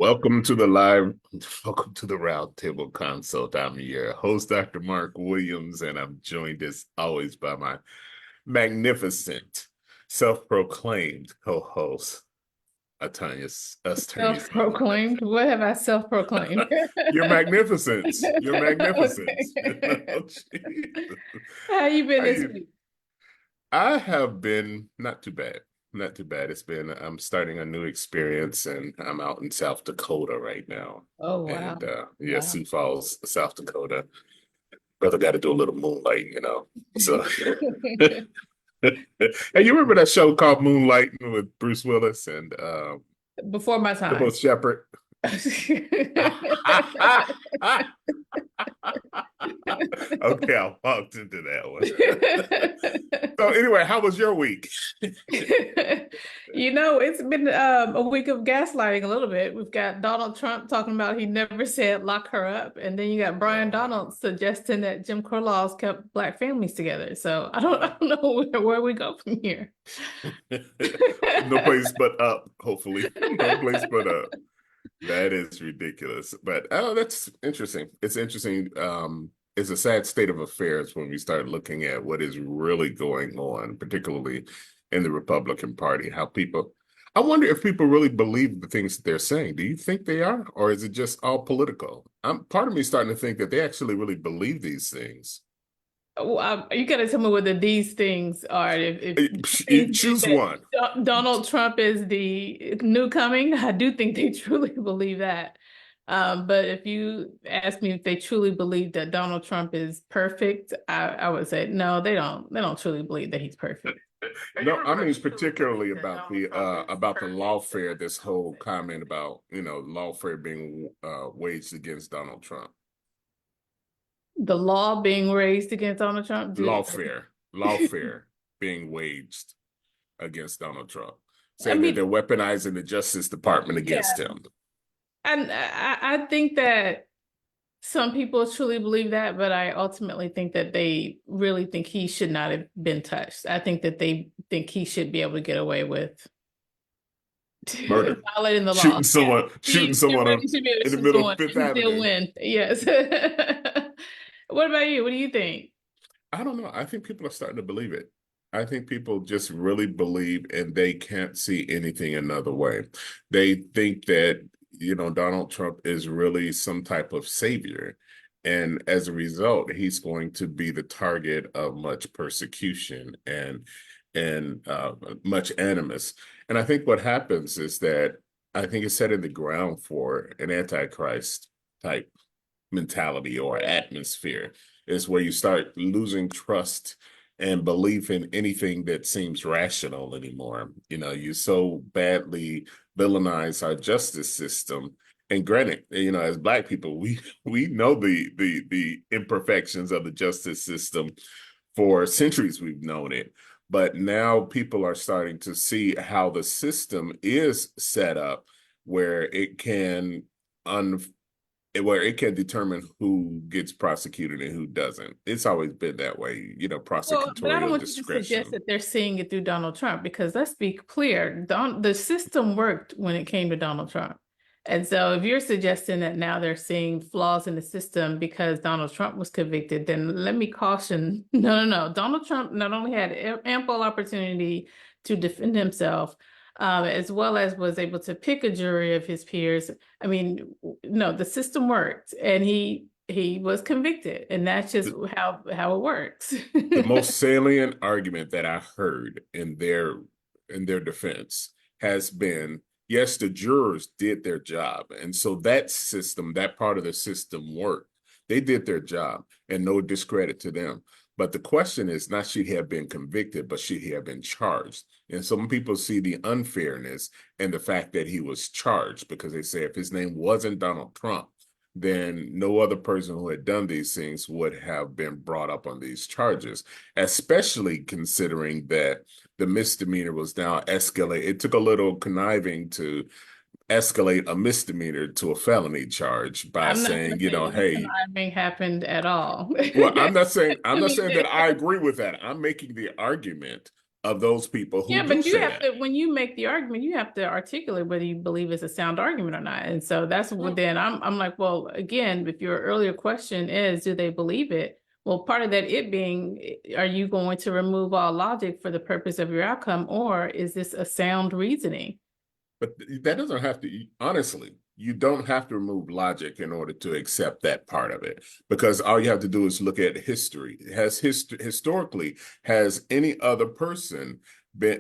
Welcome to welcome to the Roundtable Consult. I'm your host, Dr. Mark Williams, and I'm joined as always by my magnificent, self-proclaimed co-host, attorney Simon. Self-proclaimed? What have I self-proclaimed? You're magnificent. You're magnificent. Okay. Jesus. How you been How this you? week? I have been not too bad. Not too bad. I'm starting a new experience and I'm out in South Dakota right now. Oh, wow. And yeah, Wow. Sioux Falls, South Dakota. Brother got to do a little moonlighting. So, hey, you remember that show called Moonlighting with Bruce Willis and Before my Sybil time. Shepherd? Okay, I walked into that one. So anyway, how was your week? It's been a week of gaslighting a little bit. We've got Donald Trump talking about he never said lock her up. And then you got Brian Donald suggesting that Jim Crow laws kept Black families together. So I don't know where we go from here. No place but up, hopefully. No place but up. That is ridiculous. But oh, that's interesting. It's interesting. It's a sad state of affairs when we start looking at what is really going on, particularly in the Republican Party. I wonder if people really believe the things that they're saying. Do you think they are, or is it just all political? Part of me starting to think that they actually really believe these things. You gotta tell me what these things are. If You things choose that one. Donald Trump is the new coming, I do think they truly believe that. But if you ask me if they truly believe that Donald Trump is perfect, I would say no, they don't. They don't truly believe that he's perfect. No, I mean particularly about the lawfare. This whole comment about lawfare being waged against Donald Trump. The law being raised against Donald Trump. Lawfare being waged against Donald Trump, I saying that mean, they're weaponizing the Justice Department against yeah, him. and I think that some people truly believe that, but I ultimately think that they really think he should not have been touched. I think that they think he should be able to get away with Murder, violating the law. shooting Yeah. someone, shooting He someone really should be able to in the shoot middle of someone Fifth and still Avenue. win. Yes. What about you? What do you think? I don't know. I think people are starting to believe it. I think people just really believe and they can't see anything another way. They think that, Donald Trump is really some type of savior. And as a result, he's going to be the target of much persecution and much animus. And I think what happens is that I think it's setting the ground for an antichrist type mentality or atmosphere is where you start losing trust and belief in anything that seems rational anymore. You so badly villainize our justice system. And granted, as Black people, we know the imperfections of the justice system. For centuries we've known it, but now people are starting to see how the system is set up where it can un where it can determine who gets prosecuted and who doesn't. It's always been that way, Well, but I don't prosecutorial want you to suggest discretion. that they're seeing it through Donald Trump because let's be clear, the system worked when it came to Donald Trump. And so if you're suggesting that now they're seeing flaws in the system because Donald Trump was convicted, then let me caution, no. Donald Trump not only had ample opportunity to defend himself, as well as was able to pick a jury of his peers. I mean, no, the system worked and he was convicted, and that's just how it works. The most salient argument that I heard in their defense has been, yes, the jurors did their job. And so that part of the system worked. They did their job and no discredit to them. But the question is not should he have been convicted, but should he have been charged? And some people see the unfairness and the fact that he was charged because they say if his name wasn't Donald Trump, then no other person who had done these things would have been brought up on these charges, especially considering that the misdemeanor was now escalated. It took a little conniving to escalate a misdemeanor to a felony charge by I'm not going saying, to say any hey, conniving happened at all. well, I'm not saying I mean, that I agree with that. I'm making the argument of those people who Yeah, do but you say have that. to, when you make the argument, you have to articulate whether you believe it's a sound argument or not. And so that's what Well, then I'm like, well, again, if your earlier question is, do they believe it? Well, part of that it being, are you going to remove all logic for the purpose of your outcome, or is this a sound reasoning? but that doesn't have to, honestly, you don't have to remove logic in order to accept that part of it, because all you have to do is look at history. Historically, has any other person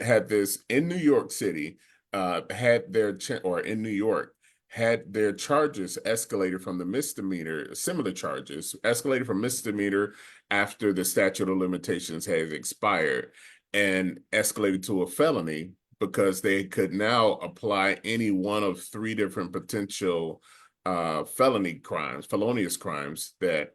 had this in New York City, had their, or in New York, had their charges escalated from the misdemeanor, similar charges escalated from misdemeanor after the statute of limitations has expired and escalated to a felony, because they could now apply any one of three different potential felonious crimes, that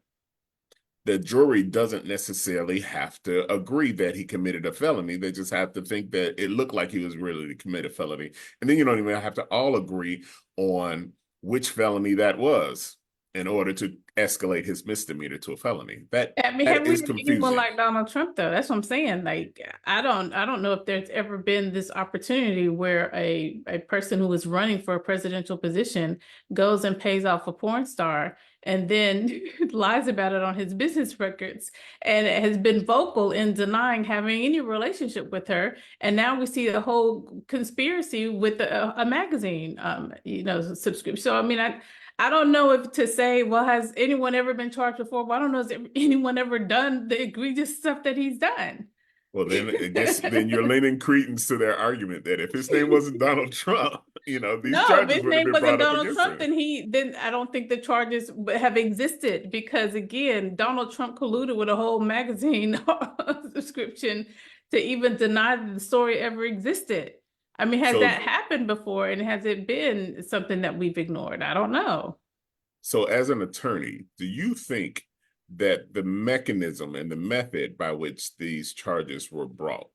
the jury doesn't necessarily have to agree that he committed a felony. They just have to think that it looked like he was really to commit a felony. And then you don't even have to all agree on which felony that was in order to escalate his misdemeanor to a felony. That I mean, have that we is had anyone confusing. like Donald Trump though? That's what I'm saying. Like, I don't know if there's ever been this opportunity where a person who is running for a presidential position goes and pays off a porn star and then lies about it on his business records and has been vocal in denying having any relationship with her. And now we see the whole conspiracy with a magazine, subscription. So I mean, I don't know if to say, well, has anyone ever been charged before? Well, I don't know, has anyone ever done the egregious stuff that he's done? Well, then I guess then you're lending credence to their argument that if his name wasn't Donald Trump, these No, if charges his would have name been wasn't brought up Donald against Trump, him. then I don't think the charges have existed because again, Donald Trump colluded with a whole magazine subscription to even deny that the story ever existed. I mean, has So, that happened before and has it been something that we've ignored? I don't know. so as an attorney, do you think that the mechanism and the method by which these charges were brought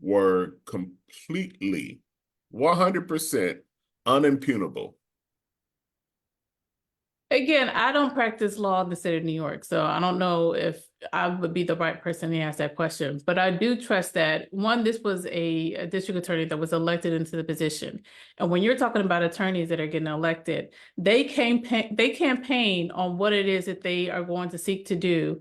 were completely 100% unimpugnable? Again, I don't practice law in the state of New York, so I don't know if I would be the right person to ask that question. But I do trust that one, this was a district attorney that was elected into the position. And when you're talking about attorneys that are getting elected, they campaign on what it is that they are going to seek to do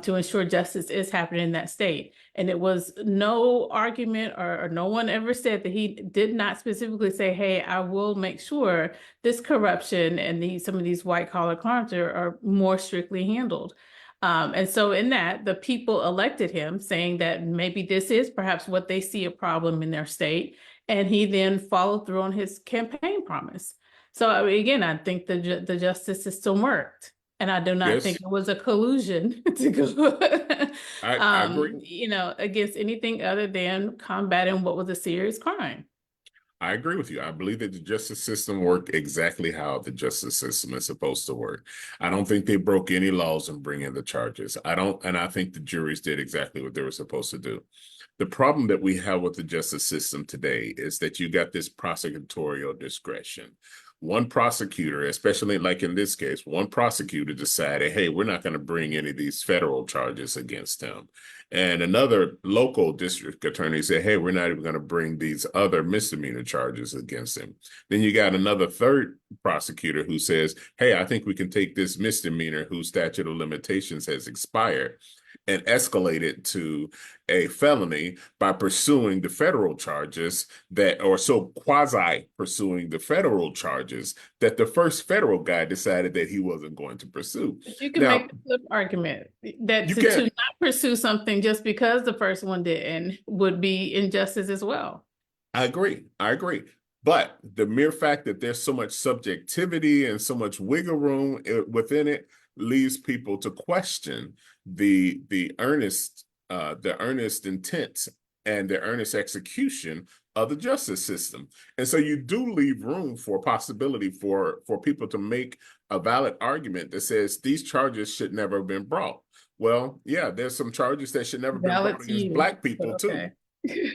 to ensure justice is happening in that state. And it was no argument or no one ever said that he did not specifically say, hey, I will make sure this corruption and some of these white collar crimes are more strictly handled. And so in that, the people elected him saying that maybe this is perhaps what they see a problem in their state. And he then followed through on his campaign promise. So I mean, again, I think the justice system worked. And I do not think Yes, it was a collusion to go, I agree. against anything other than combating what was a serious crime. I agree with you. I believe that the justice system worked exactly how the justice system is supposed to work. I don't think they broke any laws in bringing the charges. I don't, and I think the juries did exactly what they were supposed to do. The problem that we have with the justice system today is that you got this prosecutorial discretion. One prosecutor, especially like in this case, one prosecutor decided, hey, we're not going to bring any of these federal charges against him. And another local district attorney said, hey, we're not even going to bring these other misdemeanor charges against him. Then you got another third prosecutor who says, hey, I think we can take this misdemeanor whose statute of limitations has expired and escalate it to a felony by pursuing the federal charges that, or so quasi pursuing the federal charges that the first federal guy decided that he wasn't going to pursue. But you can Now, make the flip argument that you to can't, not pursue something just because the first one didn't would be injustice as well. I agree. I agree. But the mere fact that there's so much subjectivity and so much wiggle room within it leaves people to question the earnest intent and the earnest execution of the justice system. And so you do leave room for possibility for people to make a valid argument that says these charges should never have been brought. Well, yeah, there's some charges that should never have been Valid brought to against you, Black but people too. okay.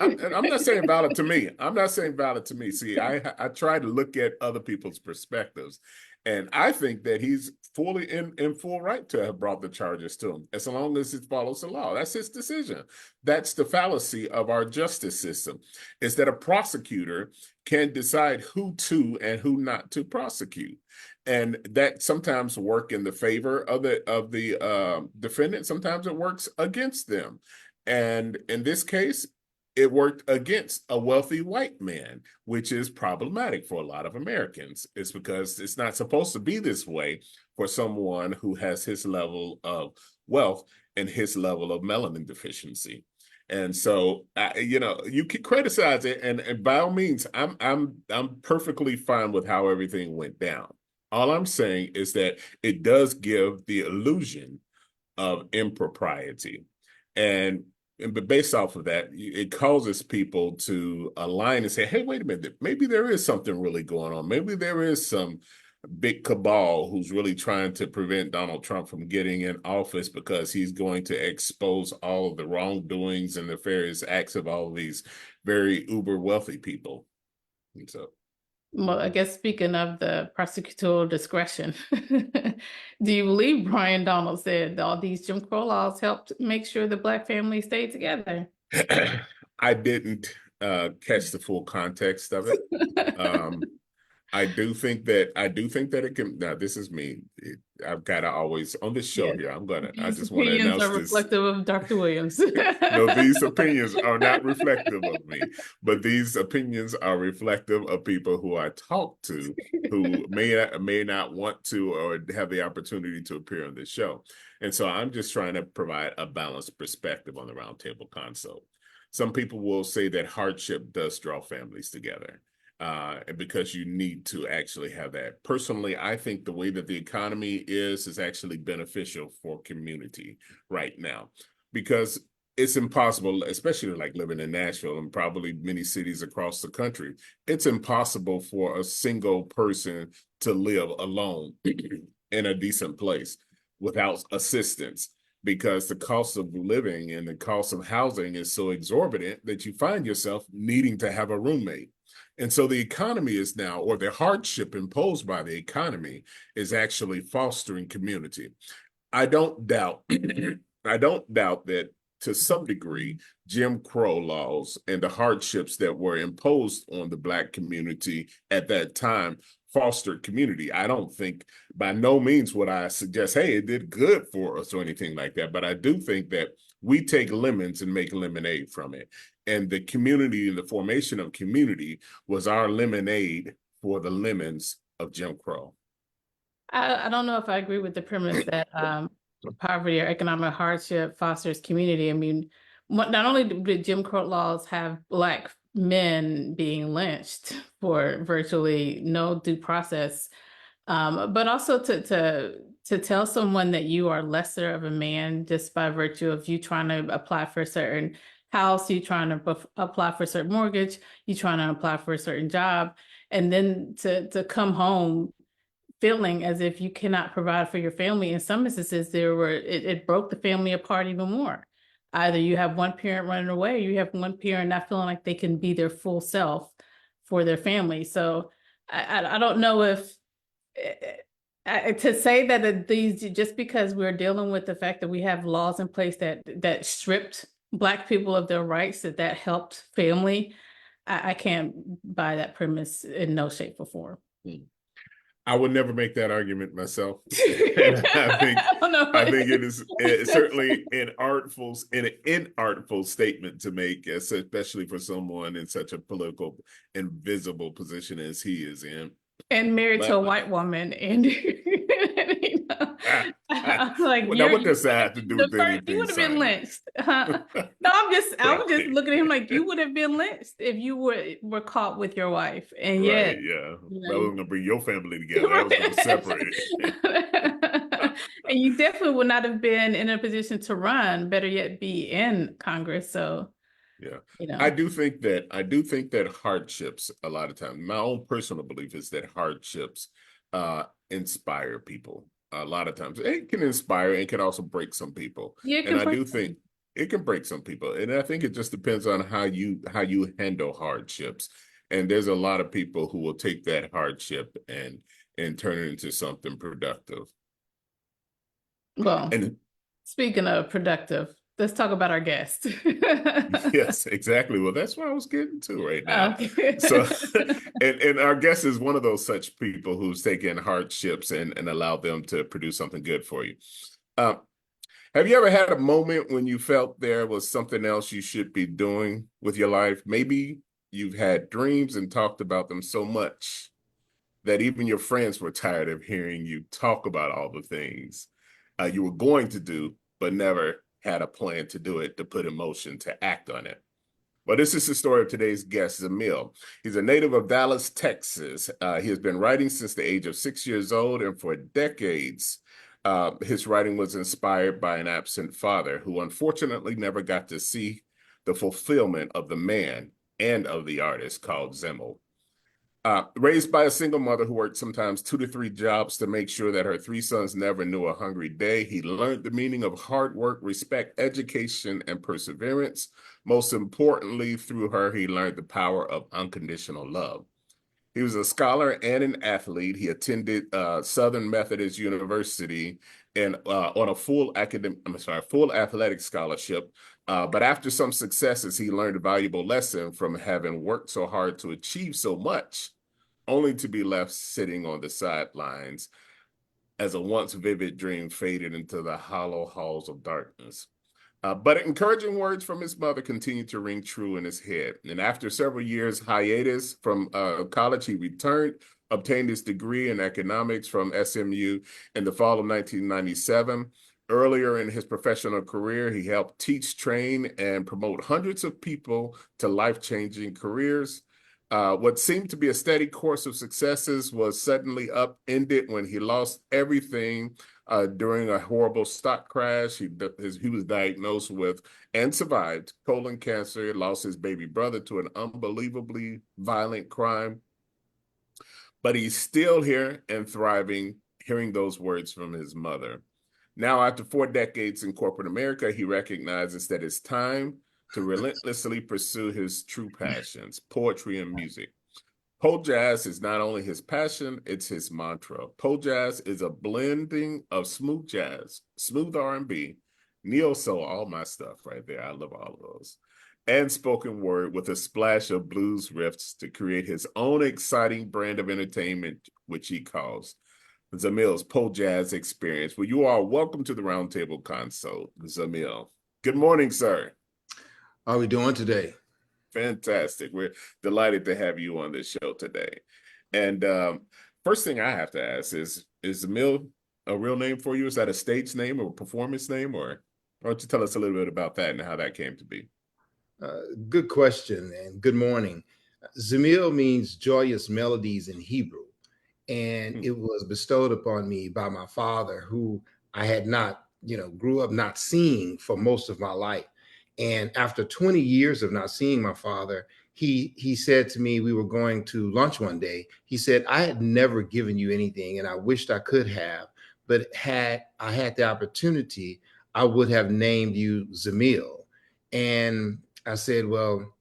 I'm not saying valid to me. I'm not saying valid to me. See, I try to look at other people's perspectives, and I think that he's fully in full right to have brought the charges to him, as long as it follows the law. That's his decision. That's the fallacy of our justice system, is that a prosecutor can decide who to and who not to prosecute, and that sometimes work in the favor of the defendant. Sometimes it works against them, and in this case, it worked against a wealthy white man, which is problematic for a lot of Americans. It's because it's not supposed to be this way for someone who has his level of wealth and his level of melanin deficiency. And so, you can criticize it, and by all means, I'm perfectly fine with how everything went down. All I'm saying is that it does give the illusion of impropriety, but based off of that, it causes people to align and say, hey, wait a minute, maybe there is something really going on. Maybe there is some big cabal who's really trying to prevent Donald Trump from getting in office because he's going to expose all of the wrongdoings and nefarious acts of all of these very uber wealthy people. And so, Well, I guess speaking of the prosecutorial discretion, do you believe Brian Donald said all these Jim Crow laws helped make sure the Black family stayed together? I didn't catch the full context of it. I do think that it can. Now, this is me. I've got to always on this show Yes. here. I These just want to opinions announce are this. reflective of Dr. Williams. No, these opinions are not reflective of me, but these opinions are reflective of people who I talk to, who may not want to or have the opportunity to appear on this show. And so I'm just trying to provide a balanced perspective on the roundtable console. Some people will say that hardship does draw families together. Because you need to actually have that. Personally, I think the way that the economy is actually beneficial for community right now, because it's impossible, especially like living in Nashville and probably many cities across the country, it's impossible for a single person to live alone in a decent place without assistance, because the cost of living and the cost of housing is so exorbitant that you find yourself needing to have a roommate. And so the economy is now, or the hardship imposed by the economy is actually fostering community. I don't doubt, I don't doubt that to some degree, Jim Crow laws and the hardships that were imposed on the Black community at that time fostered community. I don't think, by no means would I suggest, hey, it did good for us or anything like that. But I do think that we take lemons and make lemonade from it. And the community and the formation of community was our lemonade for the lemons of Jim Crow. I don't know if I agree with the premise that poverty or economic hardship fosters community. I mean, not only did Jim Crow laws have Black men being lynched for virtually no due process, but also to tell someone that you are lesser of a man just by virtue of you trying to apply for a certain house, you trying to apply for a certain mortgage, you trying to apply for a certain job, and then to come home feeling as if you cannot provide for your family. In some instances, it broke the family apart even more. Either you have one parent running away, or you have one parent not feeling like they can be their full self for their family. So I don't know if to say that these, just because we're dealing with the fact that we have laws in place that stripped Black people of their rights, that helped family, I can't buy that premise in no shape or form. I would never make that argument myself. And I think it is certainly an inartful statement to make, especially for someone in such a political and visible position as he is in. And married to a white woman, and you know, like, now what does that have to do with anything? You would have been lynched. No, I was just looking at him like, you would have been lynched if you were caught with your wife, and yet, yeah, that was gonna bring your family together. That was gonna separate it. And you definitely would not have been in a position to run. Better yet, be in Congress. So. Yeah, you know. I do think that hardships, a lot of times, my own personal belief is that hardships inspire people. A lot of times it can inspire and can also break some people. Yeah, and I do think It can break some people, and I think it just depends on how you handle hardships. And there's a lot of people who will take that hardship and turn it into something productive. Well, And speaking of productive, let's talk about our guest. yes, exactly. Well, that's what I was getting to right now. Okay. So, and our guest is one of those such people who's taken hardships and allowed them to produce something good for you. Um, have you ever had a moment when you felt there was something else you should be doing with your life? Maybe you've had dreams and talked about them so much that even your friends were tired of hearing you talk about all the things you were going to do, but never had a plan to do it, to put in motion, to act on it. Well, this is the story of today's guest, Zemill. He's a native of Dallas, Texas. He has been writing since the age of 6 years old, and for decades, his writing was inspired by an absent father who unfortunately never got to see the fulfillment of the man and of the artist called Zemill. Raised by a single mother who worked sometimes 2 to 3 jobs to make sure that her 3 sons never knew a hungry day, he learned the meaning of hard work, respect, education, and perseverance. Most importantly, through her, he learned the power of unconditional love. He was a scholar and an athlete. He attended Southern Methodist University and on a full athletic scholarship. But after some successes, he learned a valuable lesson from having worked so hard to achieve so much, only to be left sitting on the sidelines as a once vivid dream faded into the hollow halls of darkness. But encouraging words from his mother continued to ring true in his head. And after several years hiatus from college, he returned, obtained his degree in economics from SMU in the fall of 1997. Earlier in his professional career, he helped teach, train, and promote hundreds of people to life-changing careers. What seemed to be a steady course of successes was suddenly upended when he lost everything during a horrible stock crash. He was diagnosed with and survived colon cancer, lost his baby brother to an unbelievably violent crime. But he's still here and thriving, hearing those words from his mother. Now, after 4 decades in corporate America, he recognizes that it's time to relentlessly pursue his true passions, poetry and music. PoJazz is not only his passion, it's his mantra. PoJazz is a blending of smooth jazz, smooth R&B, neo soul, all my stuff right there. I love all of those. And spoken word with a splash of blues riffs to create his own exciting brand of entertainment, which he calls Zemill's PoJazz Experience. Well, you are welcome to the Roundtable Consult, Zemill. Good morning, sir. How are we doing today? Fantastic. We're delighted to have you on this show today. And first thing I have to ask is Zemill a real name for you? Is that a stage name or a performance name? Or why don't you tell us a little bit about that and how that came to be? Good question and good morning. Zemill means joyous melodies in Hebrew, and it was bestowed upon me by my father, who I had not, grew up not seeing for most of my life. And after 20 years of not seeing my father, he said to me, we were going to lunch one day. He said, I had never given you anything, and I wished I could have, but had I had the opportunity, I would have named you Zemill. And I said, well,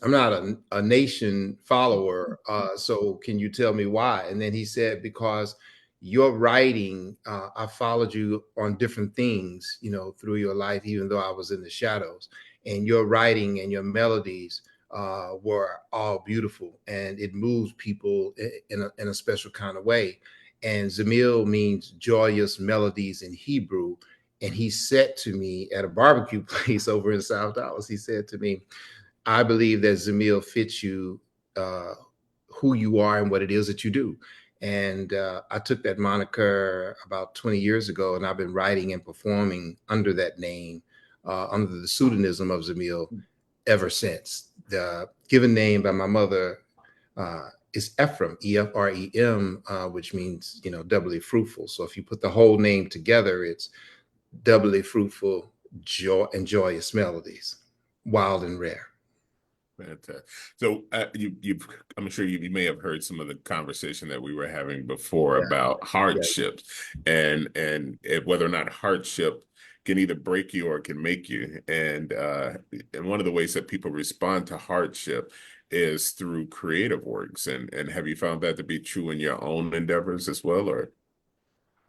I'm not a nation follower. So can you tell me why? And then he said, because your writing, I followed you on different things, through your life, even though I was in the shadows. And your writing and your melodies were all beautiful, and it moves people in a special kind of way. And Zemill means joyous melodies in Hebrew. And he said to me at a barbecue place over in South Dallas, he said to me, I believe that Zemill fits you, who you are and what it is that you do. And I took that moniker about 20 years ago, and I've been writing and performing under that name, under the pseudonym of Zemill ever since. The given name by my mother is Ephraim, Efrem, which means, doubly fruitful. So if you put the whole name together, it's doubly fruitful, joy and joyous melodies, wild and rare. Fantastic. So I'm sure you may have heard some of the conversation that we were having before Yeah. about hardships and whether or not hardship can either break you or it can make you. And one of the ways that people respond to hardship is through creative works. And have you found that to be true in your own endeavors as well, or?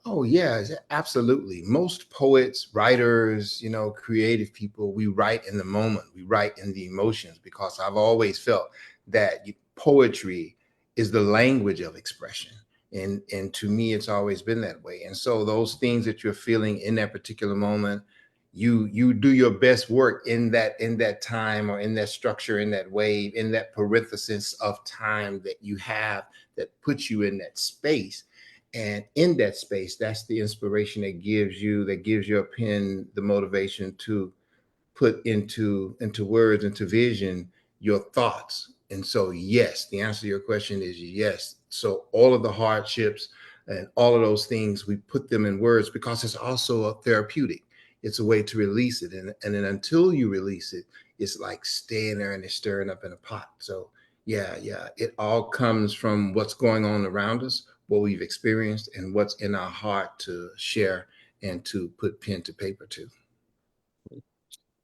Oh, yeah, absolutely. Most poets, writers, creative people, we write in the moment, we write in the emotions, because I've always felt that poetry is the language of expression. And to me, it's always been that way. And so those things that you're feeling in that particular moment, you do your best work in that time, or in that structure, in that wave, in that parenthesis of time that you have, that puts you in that space. And in that space, that's the inspiration that gives your pen the motivation to put into words, into vision, your thoughts. And so, yes, the answer to your question is yes. So all of the hardships and all of those things, we put them in words because it's also a therapeutic. It's a way to release it. And then until you release it, it's like staying there and it's stirring up in a pot. So yeah, it all comes from what's going on around us, what we've experienced, and what's in our heart to share and to put pen to paper to.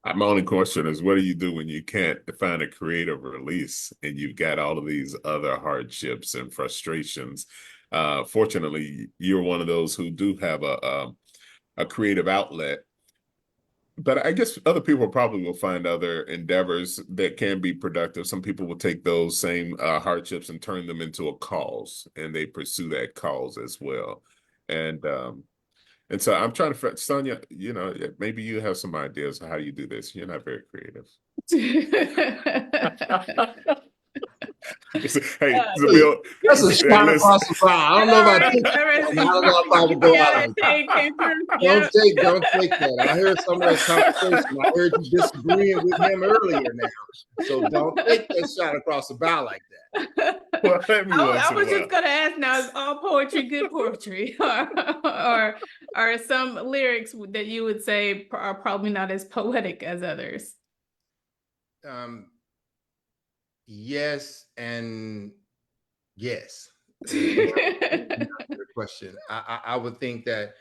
My only question is, what do you do when you can't find a creative release and you've got all of these other hardships and frustrations? Fortunately, you're one of those who do have a creative outlet. But I guess other people probably will find other endeavors that can be productive. Some people will take those same hardships and turn them into a cause, and they pursue that cause as well. And so I'm trying to, Sonia, maybe you have some ideas of how you do this. You're not very creative. Hey, Zemill, that's a shot across the bow. I don't know about this. I don't know if I would go out like that. Don't take that. I heard some of that conversation. I heard you disagreeing with him earlier now. So don't take that shot across the bow like that. Well, I was just going to ask now, is all poetry good poetry? or some lyrics that you would say are probably not as poetic as others? Yes and yes. Question. I would think that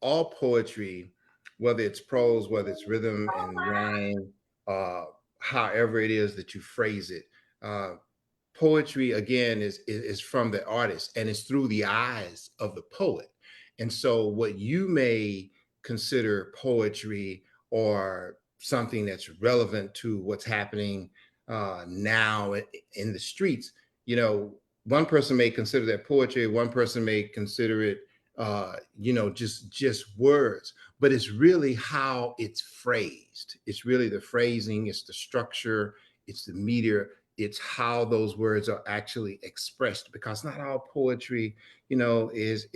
all poetry, whether it's prose, whether it's rhythm and rhyme, however it is that you phrase it, poetry again is from the artist, and it's through the eyes of the poet. And so what you may consider poetry or something that's relevant to what's happening now in the streets, one person may consider that poetry, one person may consider it just words, but it's really how it's phrased. It's really the phrasing, it's the structure, it's the meter, it's how those words are actually expressed, because not all poetry is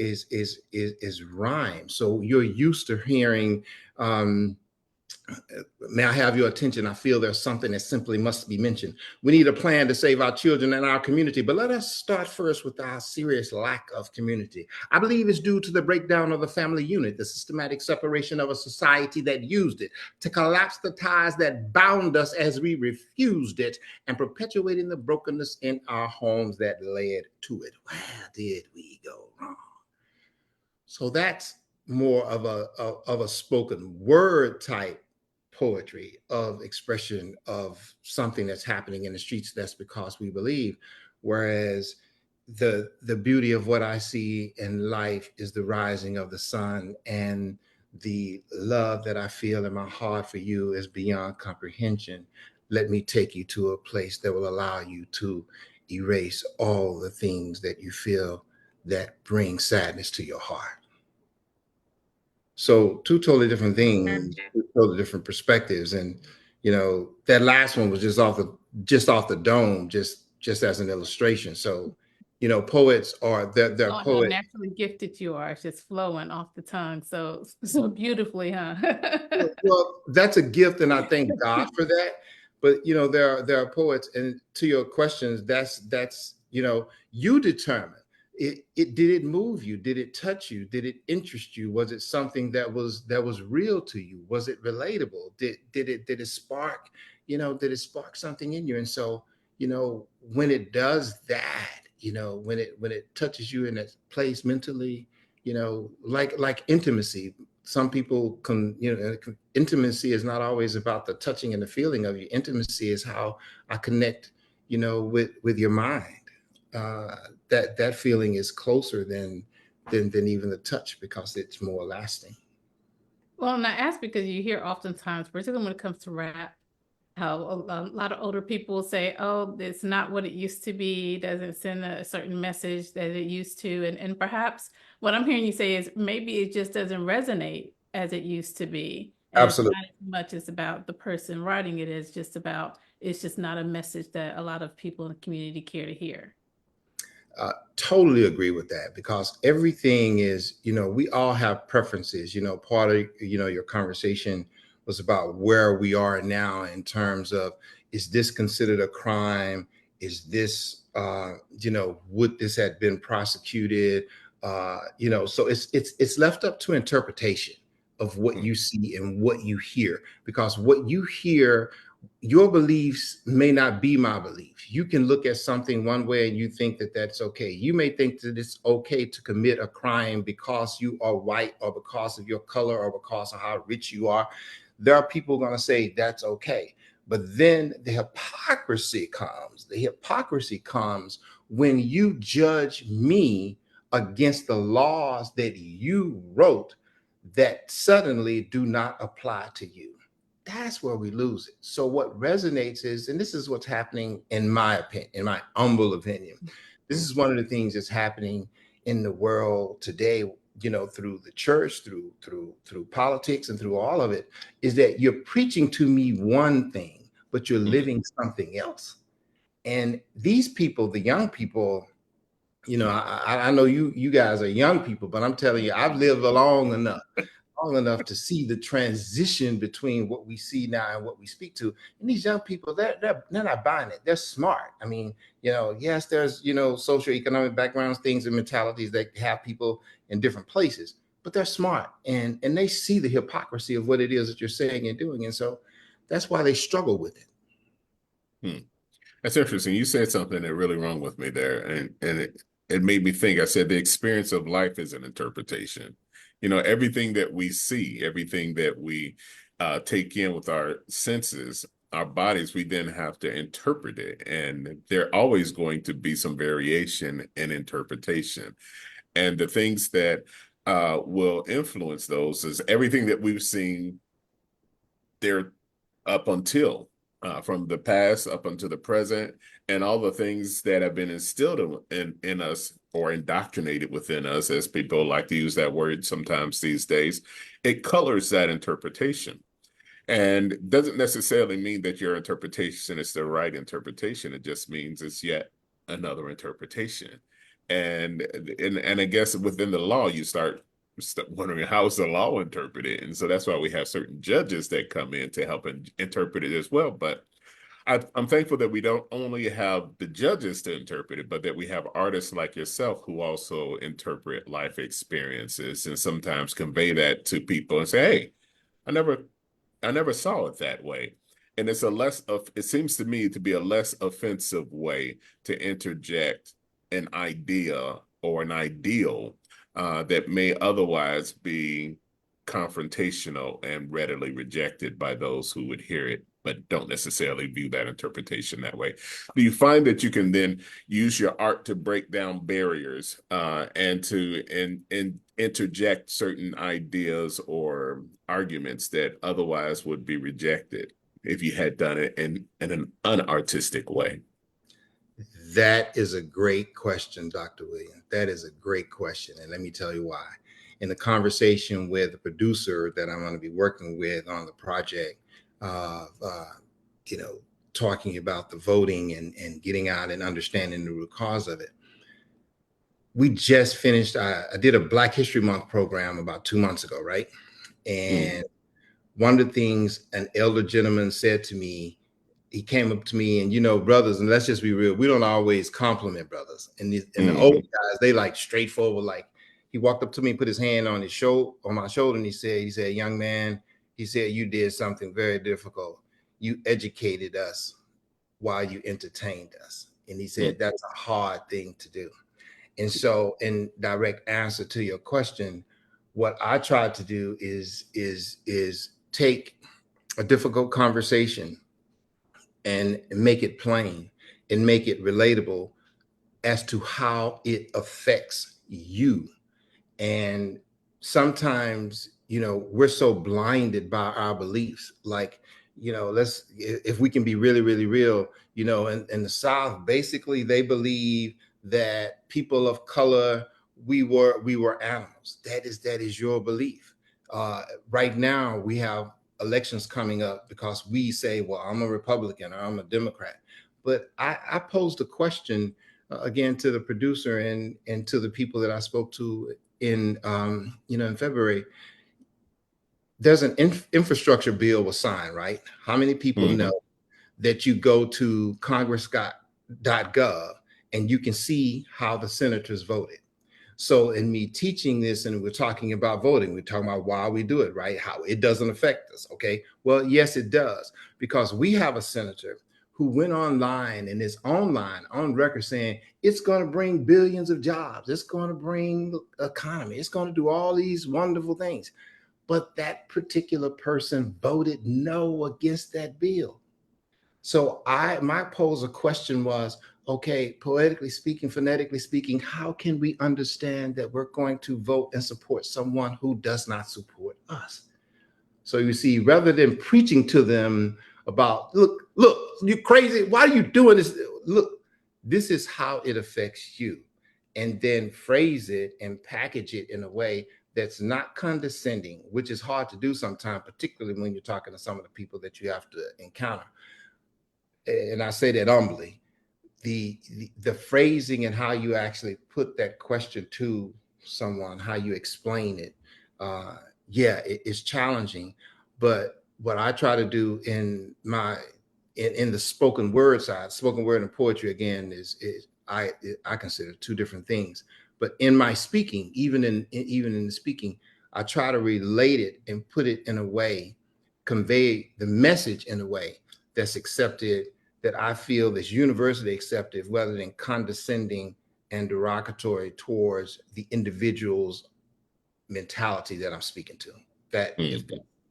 rhyme. So you're used to hearing may I have your attention? I feel there's something that simply must be mentioned. We need a plan to save our children and our community, but let us start first with our serious lack of community. I believe it's due to the breakdown of the family unit, the systematic separation of a society that used it to collapse the ties that bound us as we refused it, and perpetuating the brokenness in our homes that led to it. Where did we go wrong? So that's more of a spoken word type poetry of expression of something that's happening in the streets. That's because we believe. Whereas the beauty of what I see in life is the rising of the sun, and the love that I feel in my heart for you is beyond comprehension. Let me take you to a place that will allow you to erase all the things that you feel that bring sadness to your heart. So two totally different things, two totally different perspectives. And that last one was just off the dome, just as an illustration. So poets are they're poets. How naturally gifted you are. It's just flowing off the tongue so beautifully, huh? Well, that's a gift, and I thank God for that. But there are poets, and to your questions, that's you determine. Did it move you? Did it touch you? Did it interest you? Was it something that was real to you? Was it relatable? Did it spark, did it spark something in you? And so, when it does that, when it touches you in that place mentally, like intimacy, some people can, intimacy is not always about the touching and the feeling of you. Intimacy is how I connect, with your mind. That feeling is closer than even the touch, because it's more lasting. Well, and I ask because you hear oftentimes, particularly when it comes to rap, how a lot of older people say, oh, it's not what it used to be, doesn't send a certain message that it used to. And perhaps what I'm hearing you say is maybe it just doesn't resonate as it used to be. And it's Absolutely. not as much as about the person writing it, it's just not a message that a lot of people in the community care to hear. Totally agree with that, because everything is, we all have preferences. Part of, your conversation was about where we are now in terms of, is this considered a crime? Is this, would this have been prosecuted? So it's left up to interpretation of what you see and what you hear, because what you hear, your beliefs may not be my beliefs. You can look at something one way and you think that that's okay. You may think that it's okay to commit a crime because you are white, or because of your color, or because of how rich you are. There are people going to say that's okay. But then the hypocrisy comes. The hypocrisy comes when you judge me against the laws that you wrote that suddenly do not apply to you. That's where we lose it. So what resonates is, and this is what's happening in my opinion, in my humble opinion, this is one of the things that's happening in the world today, through the church, through politics, and through all of it, is that you're preaching to me one thing, but you're living something else. And these people, the young people, I know you guys are young people, but I'm telling you, I've lived long enough to see the transition between what we see now and what we speak to. And these young people, they're not buying it. They're smart. I mean, yes, there's, socioeconomic backgrounds, things and mentalities that have people in different places, but they're smart, and they see the hypocrisy of what it is that you're saying and doing. And so that's why they struggle with it. That's interesting. You said something that really wrong with me there, and it made me think. I said the experience of life is an interpretation. Everything that we see, everything that we take in with our senses, our bodies, we then have to interpret it, and there always going to be some variation in interpretation. And the things that will influence those is everything that we've seen there up until from the past up until the present, and all the things that have been instilled in us, or indoctrinated within us, as people like to use that word sometimes these days. It colors that interpretation, and doesn't necessarily mean that your interpretation is the right interpretation. It just means it's yet another interpretation. And I guess within the law, you start wondering, how is the law interpreted? And so that's why we have certain judges that come in to help interpret it as well. But I'm thankful that we don't only have the judges to interpret it, but that we have artists like yourself who also interpret life experiences and sometimes convey that to people and say, hey, I never saw it that way. And it's it seems to me to be a less offensive way to interject an idea or an ideal that may otherwise be confrontational and readily rejected by those who would hear it, but don't necessarily view that interpretation that way. Do you find that you can then use your art to break down barriers and to interject certain ideas or arguments that otherwise would be rejected if you had done it in an unartistic way? That is a great question, Dr. Williams. That is a great question. And let me tell you why. In the conversation with the producer that I'm going to be working with on the project, talking about the voting and getting out and understanding the root cause of it. We just finished, I did a Black History Month program about 2 months ago, right? And one of the things an elder gentleman said to me, he came up to me, and brothers, and let's just be real, we don't always compliment brothers. And the old guys, they like straightforward. Like, he walked up to me, put his hand on my shoulder, and he said, young man, he said, you did something very difficult. You educated us while you entertained us. And he said, that's a hard thing to do. And so, in direct answer to your question, what I tried to do is take a difficult conversation and make it plain and make it relatable as to how it affects you. And sometimes, we're so blinded by our beliefs. Like, if we can be really, really real, in the South, basically they believe that people of color, we were animals. That is your belief. Right now we have elections coming up because we say, well, I'm a Republican or I'm a Democrat. But I posed a question again to the producer and to the people that I spoke to in February. There's an infrastructure bill was signed, right? How many people Mhm. know that you go to congress.gov and you can see how the senators voted? So in me teaching this, and we're talking about voting, we're talking about why we do it, right? How it doesn't affect us. Okay. Well, yes, it does, because we have a senator who went online and is online on record saying it's going to bring billions of jobs. It's going to bring economy. It's going to do all these wonderful things. But that particular person voted no against that bill. So my pose of question was, okay, poetically speaking, phonetically speaking, how can we understand that we're going to vote and support someone who does not support us? So you see, rather than preaching to them about, look, you crazy, why are you doing this? Look, this is how it affects you. And then phrase it and package it in a way that's not condescending, which is hard to do sometimes, particularly when you're talking to some of the people that you have to encounter. And I say that humbly. The phrasing and how you actually put that question to someone, how you explain it, it's challenging. But what I try to do in the spoken word side, spoken word and poetry again is I consider two different things. But in my speaking, even in the speaking, I try to relate it and put it in a way, convey the message in a way that's accepted, that I feel is universally accepted, rather than condescending and derogatory towards the individual's mentality that I'm speaking to.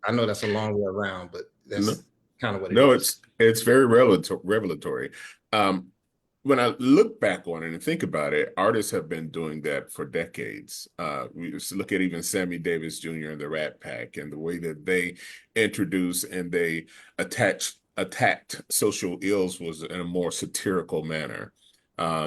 I know that's a long way around, but No, that's kind of what it no, is. it's very revelatory. When I look back on it and think about it, artists have been doing that for decades. We just look at even Sammy Davis Jr. and the Rat Pack and the way that they introduced and they attacked social ills was in a more satirical manner.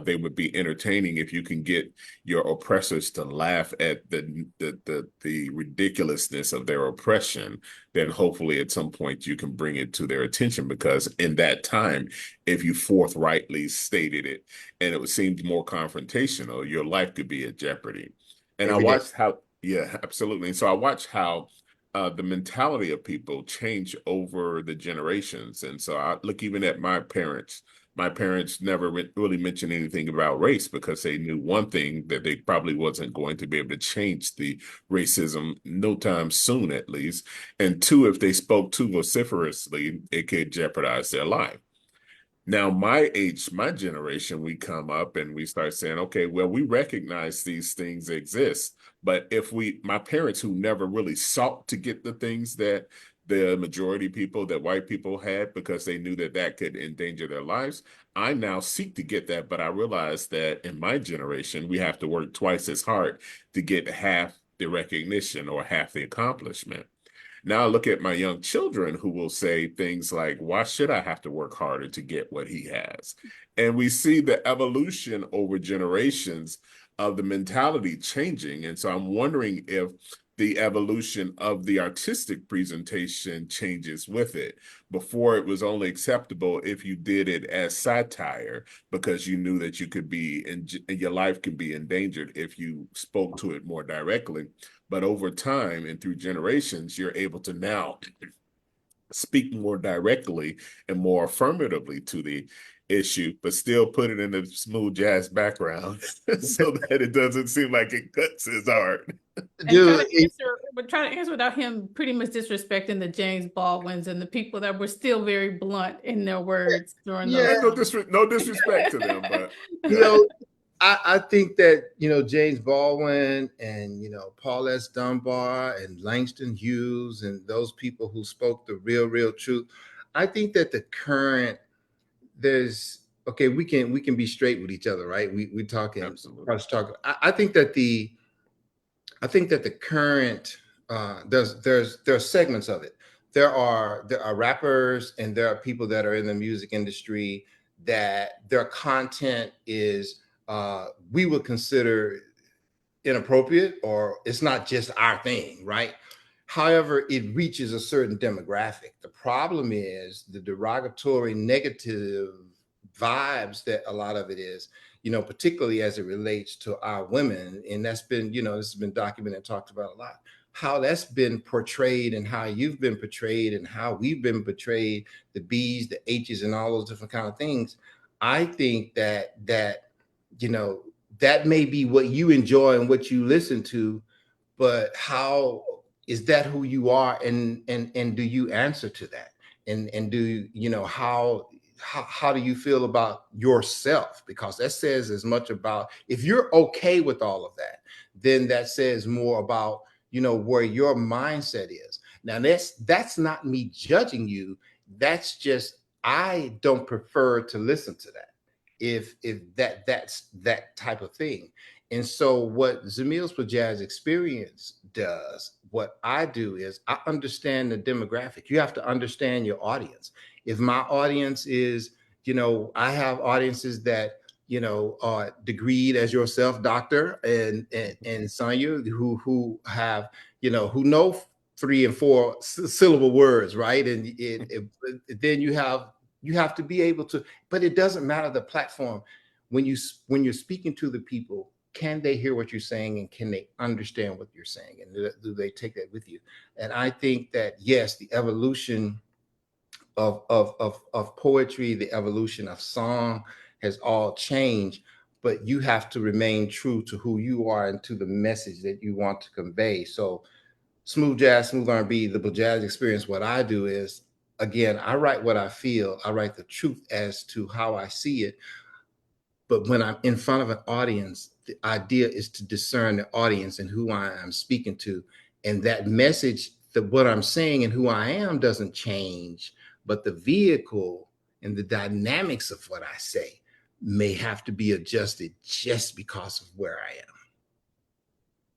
They would be entertaining if you can get your oppressors to laugh at the ridiculousness of their oppression. Then hopefully at some point you can bring it to their attention, because in that time, if you forthrightly stated it and it seemed more confrontational, your life could be at jeopardy. And I Every day. watched how, yeah, absolutely. And so I watched how the mentality of people change over the generations. And so I look even at my parents. My parents never really mentioned anything about race because they knew one thing, that they probably wasn't going to be able to change the racism no time soon, at least. And two, if they spoke too vociferously, it could jeopardize their life. Now, my age, my generation, we come up and we start saying, okay, well, we recognize these things exist. But if my parents who never really sought to get the things that the majority people, that white people had, because they knew that that could endanger their lives, I now seek to get that. But I realize that in my generation, we have to work twice as hard to get half the recognition or half the accomplishment. Now I look at my young children who will say things like, why should I have to work harder to get what he has? And we see the evolution over generations of the mentality changing. And so I'm wondering if the evolution of the artistic presentation changes with it. Before, it was only acceptable if you did it as satire, because you knew that you could be your life could be endangered if you spoke to it more directly. But over time and through generations, you're able to now speak more directly and more affirmatively to the issue, but still put it in a smooth jazz background so that it doesn't seem like it cuts his art. And Dude, try to answer without him pretty much disrespecting the James Baldwins and the people that were still very blunt in their words during yeah, those No, times. no disrespect to them, but you yeah. know, I think that, James Baldwin and, Paul S. Dunbar and Langston Hughes and those people who spoke the real truth. I think that the current, okay, we can be straight with each other, right? We talking, Absolutely. I think that the current, there's segments of it. There are rappers and there are people that are in the music industry that their content is, we would consider inappropriate, or it's not just our thing, right? However, it reaches a certain demographic. The problem is the derogatory, negative vibes that a lot of it is, particularly as it relates to our women. And that's been, this has been documented and talked about a lot. How that's been portrayed and how you've been portrayed and how we've been portrayed, the B's, the H's, and all those different kind of things. I think that that may be what you enjoy and what you listen to, but how is that who you are, and do you answer to that, and do how do you feel about yourself? Because that says as much about, if you're okay with all of that, then that says more about where your mindset is. Now that's not me judging you. That's just, I don't prefer to listen to that if that's that type of thing. And so what Zemill's PoJazz Experience does, what I do is I understand the demographic. You have to understand your audience. If my audience is, I have audiences that, are degreed as yourself, doctor, and Sonia, who have, who know 3 and 4 syllable words, right? And then you have to be able to, but it doesn't matter the platform. When you're speaking to the people, can they hear what you're saying, and can they understand what you're saying, and do they take that with you? And I think that, yes, the evolution of poetry, the evolution of song has all changed, but you have to remain true to who you are and to the message that you want to convey. So smooth jazz, smooth R&B, the PoJazz Experience, what I do is, again, I write what I feel. I write the truth as to how I see it. But when I'm in front of an audience, the idea is to discern the audience and who I am speaking to. And that message, that what I'm saying and who I am doesn't change, but the vehicle and the dynamics of what I say may have to be adjusted just because of where I am.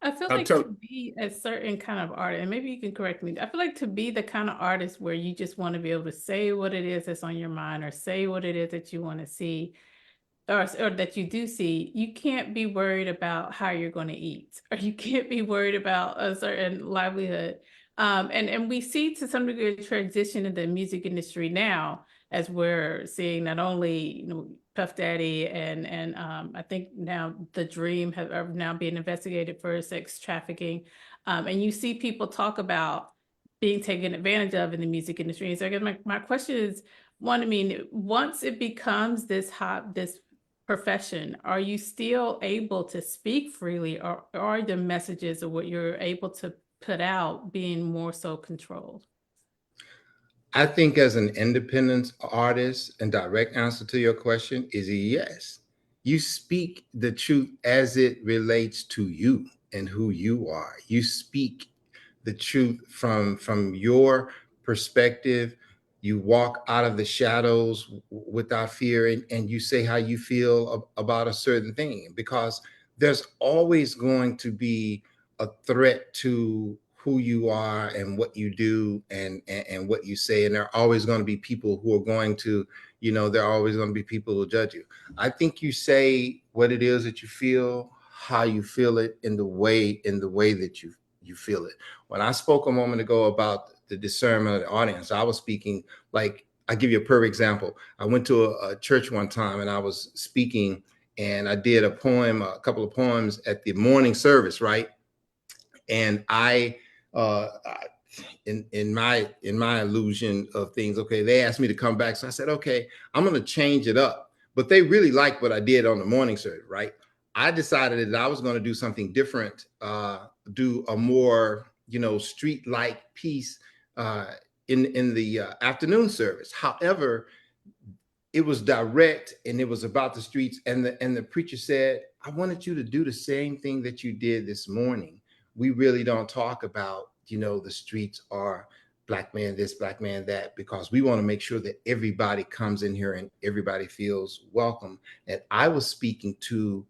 I feel like to be a certain kind of artist, and maybe you can correct me, I feel like to be the kind of artist where you just want to be able to say what it is that's on your mind, or say what it is that you want to see, or that you do see. You can't be worried about how you're going to eat, or you can't be worried about a certain livelihood. And we see to some degree a transition in the music industry now, as we're seeing not only Puff Daddy and I think now The Dream are now being investigated for sex trafficking, and you see people talk about being taken advantage of in the music industry. So I guess my question is, one, I mean, once it becomes this profession, are you still able to speak freely, or are the messages of what you're able to put out being more so controlled? I think as an independent artist, and direct answer to your question is a yes. You speak the truth as it relates to you and who you are. You speak the truth from your perspective. You walk out of the shadows without fear, and you say how you feel about a certain thing, because there's always going to be a threat to who you are and what you do, and what you say. And there are always going to be people who are going to, there are always going to be people who judge you. I think you say what it is that you feel, how you feel it, in the way that you feel it. When I spoke a moment ago about the discernment of the audience, I was speaking, like, I give you a perfect example. I went to a church one time and I was speaking, and I did a couple of poems at the morning service, right? And in my illusion of things, okay, they asked me to come back, so I said, okay, I'm going to change it up. But they really liked what I did on the morning service, right? I decided that I was going to do something different, do a more, street-like piece in the afternoon service. However, it was direct and it was about the streets, and the preacher said, I wanted you to do the same thing that you did this morning. We really don't talk about, the streets are black man this, black man that, because we want to make sure that everybody comes in here and everybody feels welcome. And I was speaking to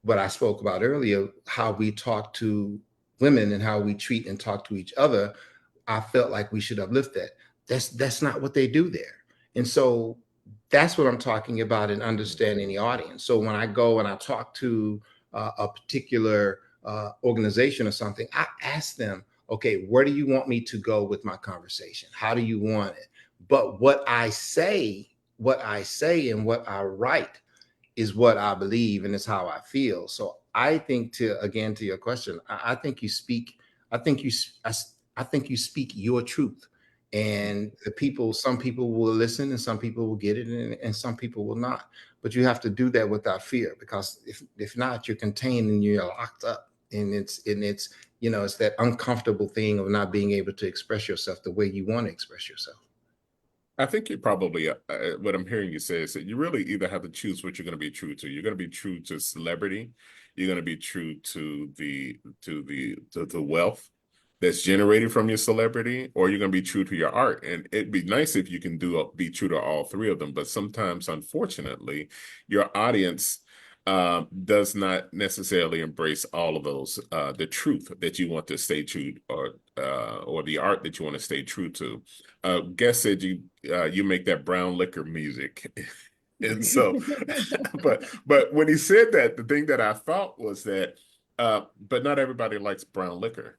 what I spoke about earlier, how we talk to women and how we treat and talk to each other. I felt like we should uplift that. That's not what they do there. And so that's what I'm talking about in understanding the audience. So when I go and I talk to a particular organization or something, I ask them, okay, where do you want me to go with my conversation? How do you want it? But what I say and what I write is what I believe and it's how I feel. So I think, to your question, I think you speak, I think you, I think you speak your truth, and some people will listen and some people will get it, and some people will not. But you have to do that without fear, because if not, you're contained and you're locked up, and it's it's that uncomfortable thing of not being able to express yourself the way you want to express yourself. I think you probably, what I'm hearing you say is that you really either have to choose what you're going to be true to. You're going to be true to celebrity. You're going to be true to the wealth that's generated from your celebrity, or you're going to be true to your art. And it'd be nice if you can be true to all three of them. But sometimes, unfortunately, your audience does not necessarily embrace all of those, the truth that you want to stay true, or the art that you want to stay true to. Guest said you make that brown liquor music. And so, but when he said that, the thing that I thought was that, but not everybody likes brown liquor.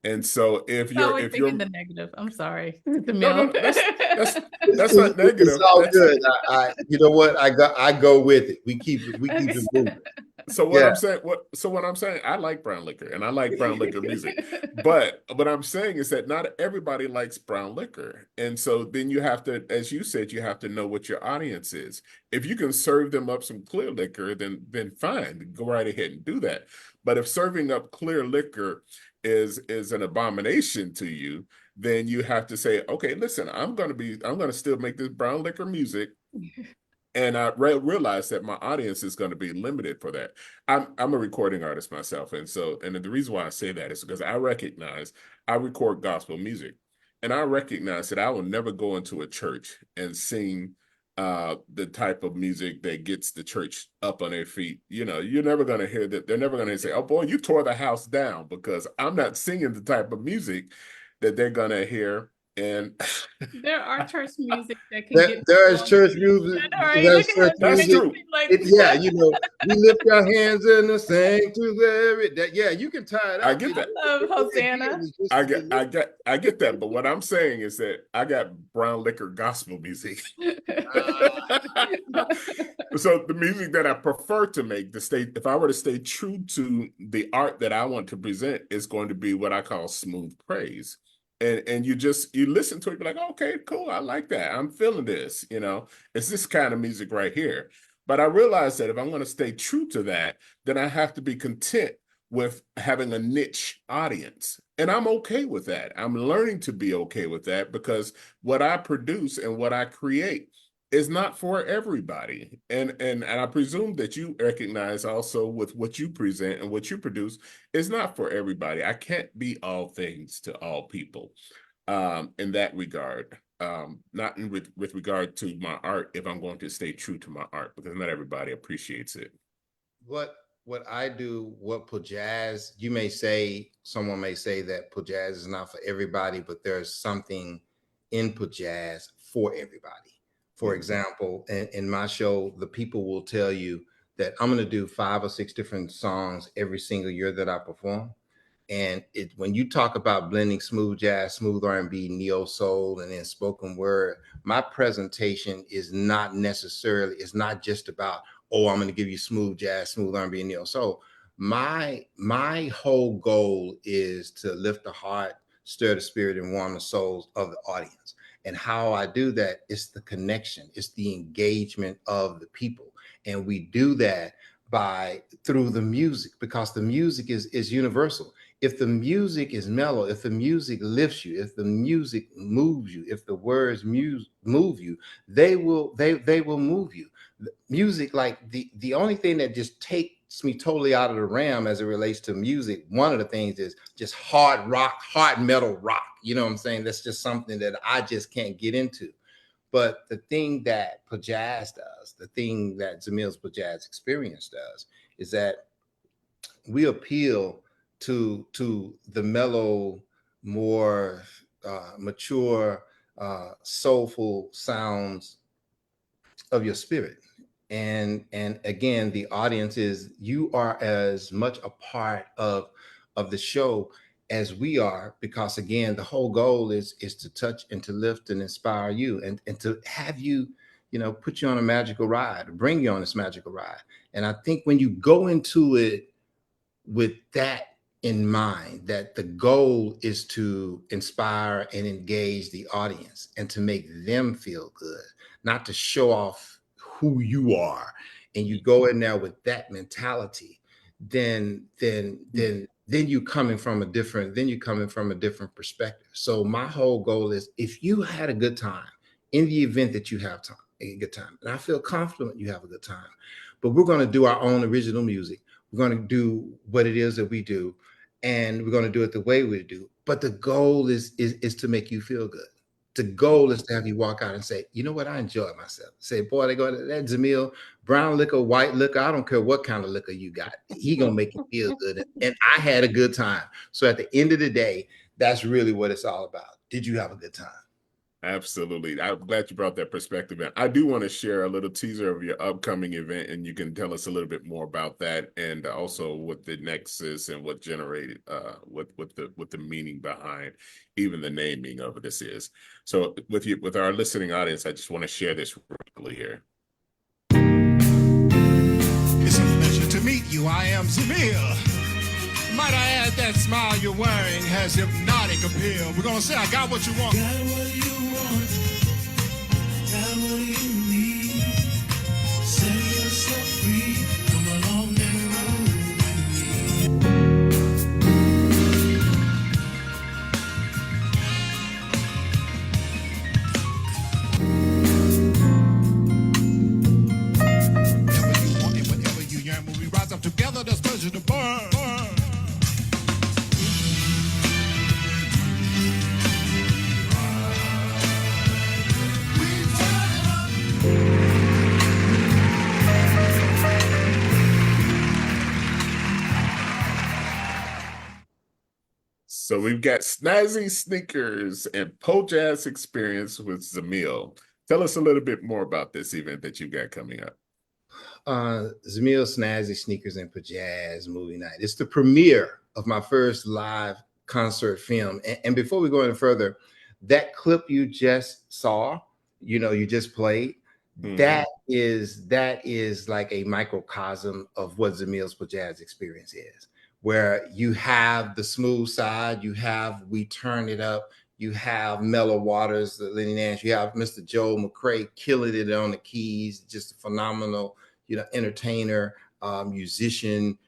And so if you're the negative, I'm sorry. No, that's not negative. It's all good. You know what? I go with it. We keep it moving. So what I'm saying, I like brown liquor and I like brown liquor music. But what I'm saying is that not everybody likes brown liquor. And so then you have to, as you said, you have to know what your audience is. If you can serve them up some clear liquor, then fine, go right ahead and do that. But if serving up clear liquor is an abomination to you, then you have to say, okay, listen, I'm going to still make this brown liquor music. And I realize that my audience is going to be limited for that. I'm a recording artist myself. And the reason why I say that is because I recognize I record gospel music, and I recognize that I will never go into a church and sing the type of music that gets the church up on their feet. You're never going to hear that. They're never going to say, oh boy, you tore the house down, because I'm not singing the type of music that they're going to hear. And there are church music that can there's church music. That's true. Yeah, we lift our hands and sing to that. Yeah, you can tie it up. I get that. I love Hosanna. I get that. But what I'm saying is that I got brown liquor gospel music. So the music that I prefer to make, if I were to stay true to the art that I want to present, is going to be what I call smooth praise. And you listen to it, be like, okay, cool, I like that. I'm feeling this, it's this kind of music right here. But I realize that if I'm going to stay true to that, then I have to be content with having a niche audience. And I'm okay with that. I'm learning to be okay with that, because what I produce and what I create is not for everybody. And I presume that you recognize also with what you present and what you produce is not for everybody. I can't be all things to all people in that regard. Not with regard to my art, if I'm going to stay true to my art, because not everybody appreciates it. What I do, what PoJazz, someone may say that PoJazz is not for everybody, but there's something in PoJazz for everybody. For example, in my show, the people will tell you that I'm going to do 5 or 6 different songs every single year that I perform. And when you talk about blending smooth jazz, smooth R&B, neo soul, and then spoken word, my presentation is not just about, oh, I'm going to give you smooth jazz, smooth R&B, and neo soul. My whole goal is to lift the heart, stir the spirit, and warm the souls of the audience. And how I do that is the connection, it's the engagement of the people. And we do that through the music, because the music is universal. If the music is mellow, if the music lifts you, if the music moves you, if the words move you, they will move you. Music, like the only thing that just takes me totally out of the realm as it relates to music. One of the things is just hard rock, hard metal rock. You know what I'm saying? That's just something that I just can't get into. But the thing that PoJazz does, the thing that Zemill's PoJazz Experience does, is that we appeal to the mellow, more mature, soulful sounds of your spirit. And again, the audience is, you are as much a part of the show as we are, because again, the whole goal is to touch and to lift and inspire you, and to have you, put you on a magical ride, bring you on this magical ride. And I think when you go into it with that in mind, that the goal is to inspire and engage the audience and to make them feel good, not to show off who you are, and you go in there with that mentality, then you coming from a different perspective. So my whole goal is, if you had a good time in the event that you have a good time, and I feel confident you have a good time, but we're going to do our own original music. We're going to do what it is that we do, and we're going to do it the way we do. But the goal is to make you feel good. The goal is to have you walk out and say, you know what, I enjoyed myself. Say, boy, they go, that Zemill, brown liquor, white liquor, I don't care what kind of liquor you got. He gonna make you feel good. And I had a good time. So at the end of the day, that's really what it's all about. Did you have a good time? Absolutely. I'm glad you brought that perspective in. I do want to share a little teaser of your upcoming event, and you can tell us a little bit more about that, and also what the nexus and what generated what the meaning behind even the naming of this is. So with our listening audience, I just want to share this quickly here. It's a pleasure to meet you. I am Zemill. Might I add, that smile you're wearing has hypnotic appeal. We're gonna say, I got what you want. Got what you want, got what you need. Set yourself free, come along and roll with Whatever you want and whatever you yearn, when we rise up together, there's pleasure to burn. So we've got Snazzy Sneakers and PoJazz Experience with Zemill. Tell us a little bit more about this event that you got coming up. Zemill, Snazzy Sneakers and PoJazz Movie Night. It's the premiere of my first live concert film. And before we go any further, that clip you just saw, you just played, that is like a microcosm of what Zemill's PoJazz Experience is, where you have the smooth side, you have We Turn It Up, you have Mellow Waters, the Lenny Nash, you have Mr. Joel McCrae killing it on the keys, just a phenomenal, entertainer, musician.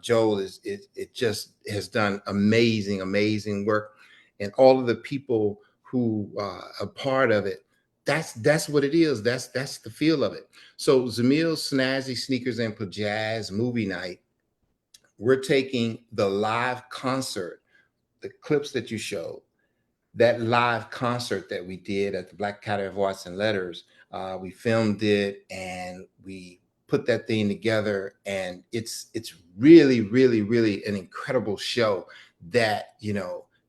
Joel it just has done amazing work, and all of the people who are part of it. That's what it is. That's the feel of it. So Zemill, Snazzy Sneakers and PoJazz Movie Night. We're taking the live concert, the clips that you showed, that live concert that we did at the Black Academy of Arts and Letters. We filmed it and we put that thing together, and it's really an incredible show that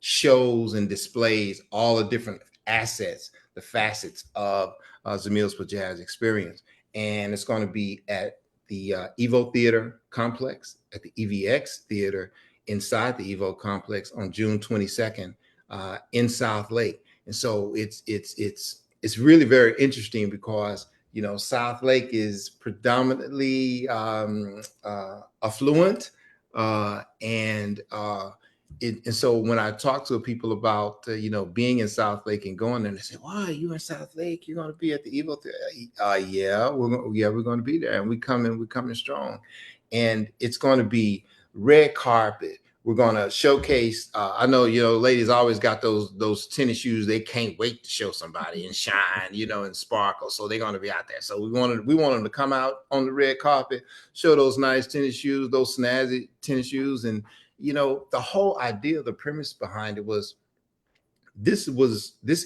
shows and displays all the different assets, the facets of Zemill's PoJazz Experience. And it's going to be at the Evo Theater Complex, at the EVX Theater inside the Evo Complex on June 22nd in South Lake. And so it's really very interesting because South Lake is predominantly affluent, and so when I talk to people about being in South Lake and going there, and they say, "Why you in South Lake? You're going to be at the Evo Theater?" Yeah, we're going to be there, and we're coming strong, and it's going to be red carpet. We're going to showcase. I know, ladies always got those tennis shoes. They can't wait to show somebody and shine, and sparkle. So they're going to be out there. So we want them to come out on the red carpet, show those nice tennis shoes, those snazzy tennis shoes. And, the whole idea, the premise behind it was, this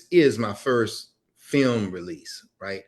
is my first film release, right?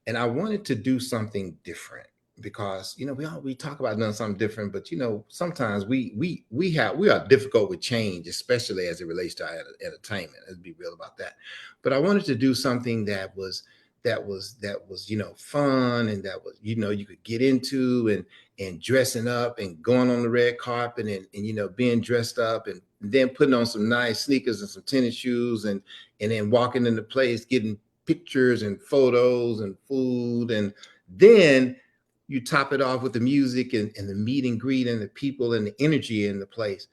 And I wanted to do something different because we talk about doing something different, but sometimes we are difficult with change, especially as it relates to our entertainment. Let's be real about that. But I wanted to do something that was fun, and that was you could get into, and dressing up and going on the red carpet, and being dressed up, and then putting on some nice sneakers and some tennis shoes, and then walking into place, getting pictures and photos and food, and then you top it off with the music and the meet and greet and the people and the energy in the place.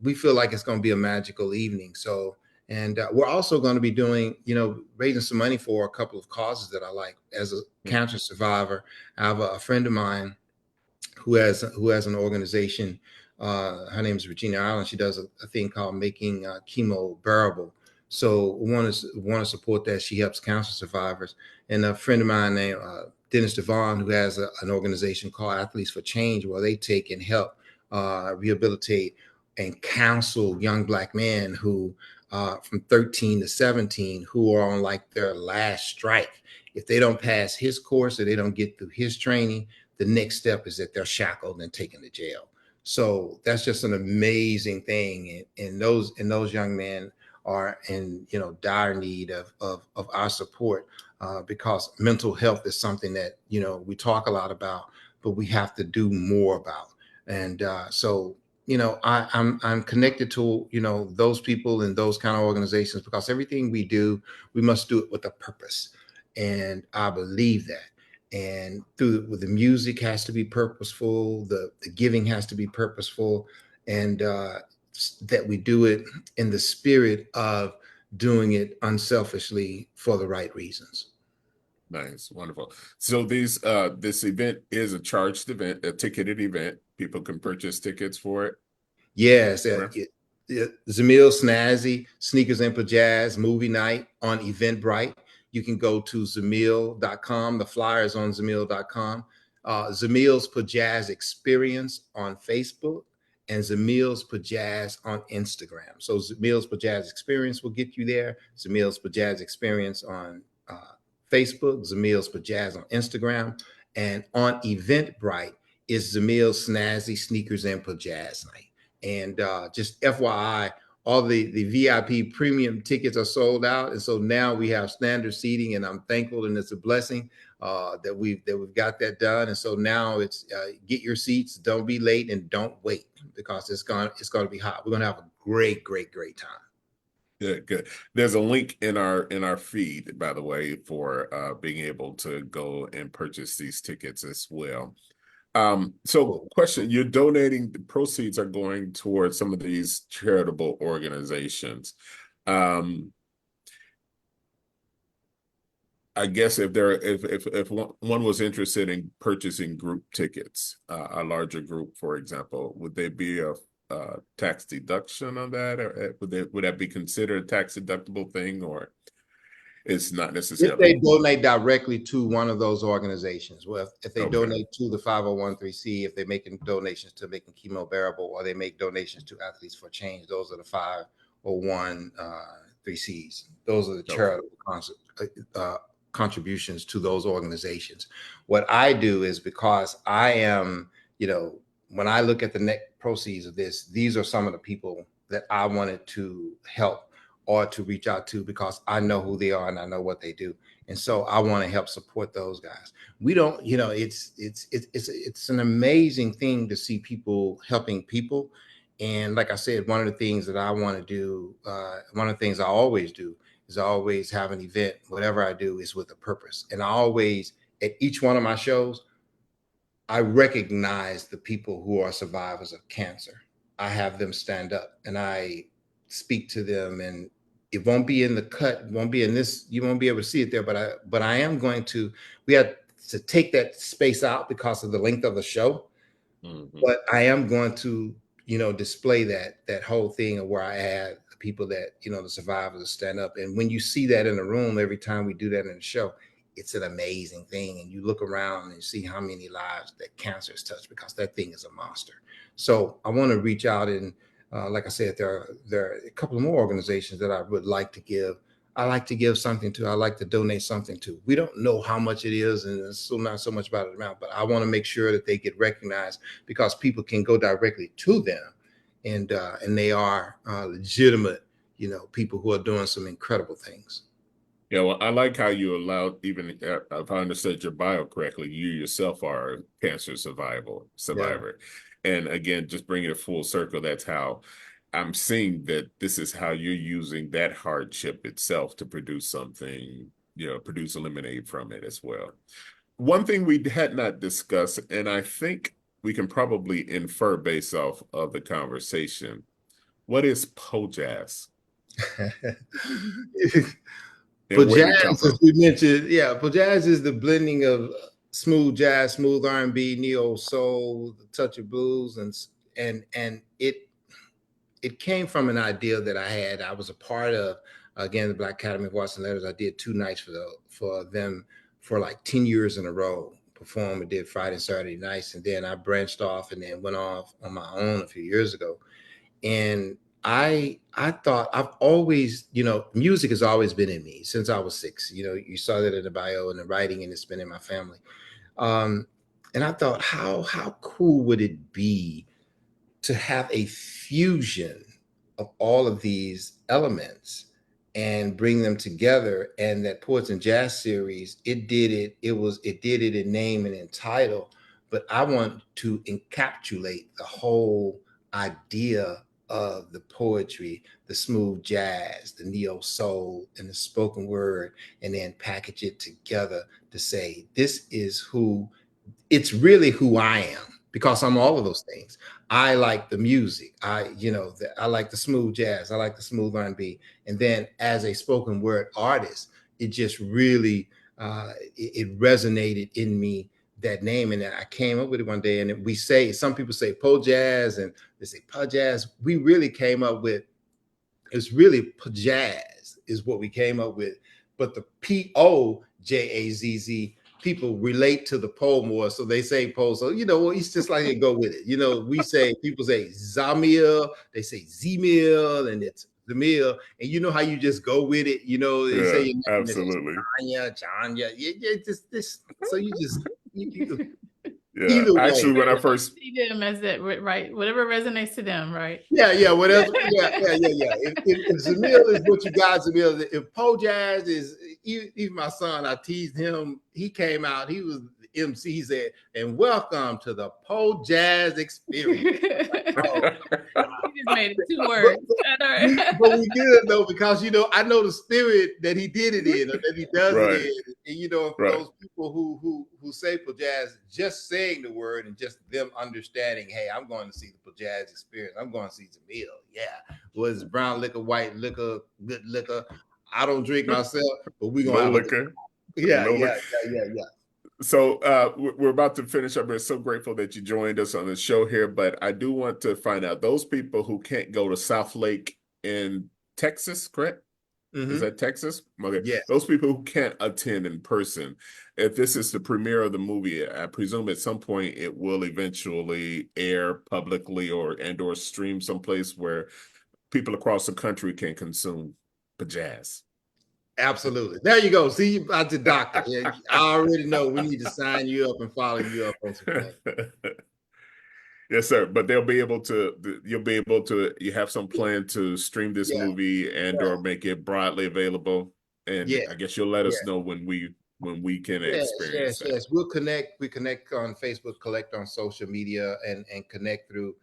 We feel like it's going to be a magical evening. So, and we're also going to be doing, raising some money for a couple of causes that I like. As a cancer survivor, I have a friend of mine who has an organization. Her name is Regina Ireland. She does a thing called Making Chemo Bearable. So we want to support that. She helps cancer survivors. And a friend of mine named Dennis Devon, who has an organization called Athletes for Change, where they take and help rehabilitate and counsel young Black men who from 13 to 17 who are on like their last strike. If they don't pass his course or they don't get through his training, the next step is that they're shackled and taken to jail. So that's just an amazing thing. And those young men are in dire need of our support, because mental health is something that we talk a lot about, but we have to do more about. And so I'm connected to those people and those kind of organizations, because everything we do, we must do it with a purpose, and I believe that. And with the music has to be purposeful, the giving has to be purposeful, and that we do it in the spirit of doing it unselfishly for the right reasons. Nice, wonderful. So this event is a charged event, a ticketed event. People can purchase tickets for it. Yes, Zemill Snazzy Sneakers and PoJazz movie night on Eventbrite. You can go to Zemill.com. The flyer is on Zemill.com. Zemill's PoJazz Experience on Facebook, and Zemill's PoJazz on Instagram. So Zemill's PoJazz Experience will get you there. Zemill's PoJazz Experience on Facebook, Zemill's PoJazz on Instagram, and on Eventbrite is Zemill's Snazzy Sneakers and PoJazz night. And just FYI, all the VIP premium tickets are sold out, and so now we have standard seating, and I'm thankful, and it's a blessing that we've got that done. And so now it's get your seats, don't be late, and don't wait, because it's going to be hot. We're going to have a great time. Good. There's a link in our feed, by the way, for being able to go and purchase these tickets as well. So question, you're donating, the proceeds are going towards some of these charitable organizations. I guess if one was interested in purchasing group tickets, a larger group, for example, would there be a tax deduction on that, or would that be considered a tax deductible thing, or it's not necessarily? If they donate directly to one of those organizations, well, if they donate to the 501(c), if they're making donations to Making Chemo Bearable, or they make donations to Athletes for Change, those are the 501(c)(3)s. Those are the charitable contributions to those organizations. What I do is, because I am, when I look at the net proceeds of this, these are some of the people that I wanted to help or to reach out to, because I know who they are and I know what they do. And so I want to help support those guys. We don't, it's an amazing thing to see people helping people. And like I said, one of the things that I want to do, one of the things I always do, is I always have an event. Whatever I do is with a purpose. And I always, at each one of my shows, I recognize the people who are survivors of cancer. I have them stand up and I speak to them, and it won't be in the cut, won't be in this, you won't be able to see it there, but I am going to, we have to take that space out because of the length of the show. Mm-hmm. But I am going to display that whole thing of where I had the people that, the survivors that stand up. And when you see that in a room, every time we do that in the show, it's an amazing thing. And you look around and see how many lives that cancer has touched, because that thing is a monster. So I want to reach out and, like I said, there are a couple of more organizations that I would like to give. I like to give something to. I like to donate something to. We don't know how much it is, and it's still not so much about the amount, but I want to make sure that they get recognized, because people can go directly to them, and they are legitimate, people who are doing some incredible things. Yeah, well, I like how you allowed, even if I understood your bio correctly, you yourself are a cancer survivor. And again, just bringing it full circle, that's how I'm seeing that this is how you're using that hardship itself to produce something, produce a lemonade from it as well. One thing we had not discussed, and I think we can probably infer based off of the conversation, what is PoJazz? PoJazz, as we mentioned, PoJazz is the blending of smooth jazz, smooth R&B, neo soul, the touch of blues, and it came from an idea that I had. I was a part of, again, the Black Academy of Arts and Letters. I did 2 nights for them for like 10 years in a row. Performed and did Friday and Saturday nights, and then I branched off and then went off on my own a few years ago. And I thought, I've always, music has always been in me since I was 6. You saw that in the bio and the writing, and it's been in my family. And I thought, how cool would it be to have a fusion of all of these elements and bring them together? And that Poets and Jazz series, it did it in name and in title, but I want to encapsulate the whole idea of the poetry, the smooth jazz, the neo soul, and the spoken word, and then package it together to say, it's really who I am, because I'm all of those things. I like the music. I like the smooth jazz. I like the smooth R&B. And then as a spoken word artist, it just really, it resonated in me, that name. And I came up with it one day, and some people say PoJazz and they say PoJazz. We really came up with, it's really PoJazz is what we came up with. But the PoJazz, people relate to the Po more, so they say Po. So, it's just like they go with it. People say Zemill, they say Zemill, and it's Zemill, and you know how you just go with it. They say your name, absolutely. Janya. Just this. So you just. Yeah, actually, when I first see them as that, right? Whatever resonates to them, right? Yeah, whatever. Yeah. If Zemill is what you got, Zemill. If PoJazz is, even my son, I teased him. He came out. He was the MC. He said, "And welcome to the PoJazz Experience." He just made it 2 words. But we good though, because I know the spirit that he did it in, or that he does it in. And for those people who say PoJazz, just saying the word and just them understanding, hey, I'm going to see the PoJazz Experience. I'm going to see Zemill. Yeah, was brown liquor, white liquor, good liquor. I don't drink myself, but we gonna have liquor. Yeah. So we're about to finish up. We're so grateful that you joined us on the show here, but I do want to find out, those people who can't go to South Lake in Texas, correct? Mm-hmm. Is that Texas? Okay. Yeah. Those people who can't attend in person, if this is the premiere of the movie, I presume at some point it will eventually air publicly or stream someplace where people across the country can consume PoJazz. Absolutely. There you go. See, you about the doctor. Yeah, I already know we need to sign you up and follow you up on some things. Yes, sir. But you'll be able to, you have some plan to stream this movie and or make it broadly available. And I guess you'll let us know when we can experience that. Yes. We'll connect. We connect on Facebook, collect on social media, and connect through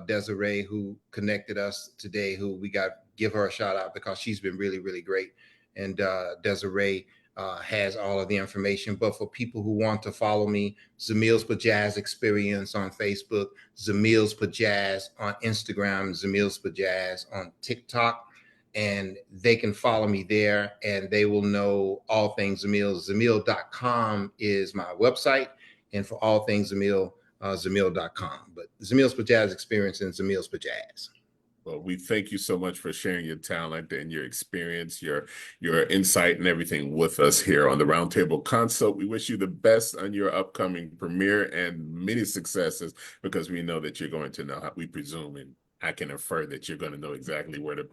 Desiree, who connected us today, who we give her a shout out because she's been really, really great. And Desiree has all of the information. But for people who want to follow me, Zemill's PoJazz Experience on Facebook, Zemill's PoJazz on Instagram, Zemill's PoJazz on TikTok, and they can follow me there and they will know all things Zemill. Zemill.com is my website. And for all things Zemill, Zemill.com. But Zemill's PoJazz Experience and Zemill's PoJazz. Well, we thank you so much for sharing your talent and your experience, your insight and everything with us here on the Roundtable Consult. We wish you the best on your upcoming premiere and many successes, because we know that you're going to know how, we presume, and I can infer that you're going to know exactly where to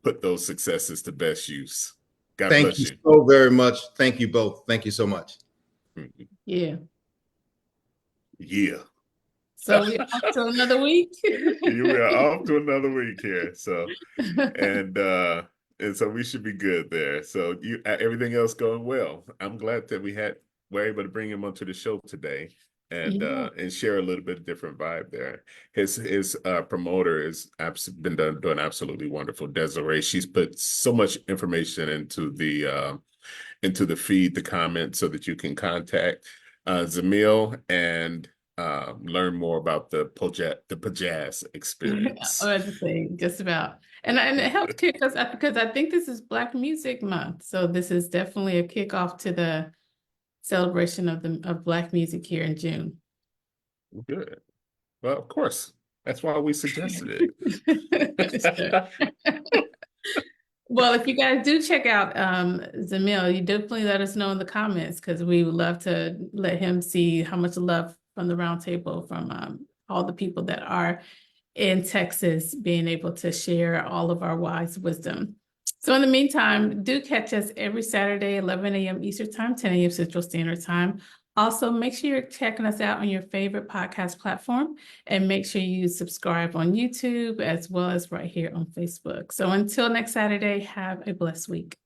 put those successes to best use. God bless Thank you so very much. Thank you both. Thank you so much. Yeah. Yeah. So we're off to another week. You are off to another week here. So, and so we should be good there. So everything else going well. I'm glad that we're able to bring him onto the show today and share a little bit of different vibe there. His promoter has been doing absolutely wonderful. Desiree, she's put so much information into the feed, the comments, so that you can contact Zemill and learn more about the PoJazz Experience. Oh, that's the thing, just about. And it helped kick us up because I think this is Black Music Month. So this is definitely a kickoff to the celebration of Black music here in June. Good. Well, of course. That's why we suggested it. Well, if you guys do check out Zemill, you definitely let us know in the comments, because we would love to let him see how much love from the roundtable, from all the people that are in Texas, being able to share all of our wise wisdom. So in the meantime, do catch us every Saturday, 11 a.m. Eastern Time, 10 a.m. Central Standard Time. Also, make sure you're checking us out on your favorite podcast platform, and make sure you subscribe on YouTube as well as right here on Facebook. So until next Saturday, have a blessed week.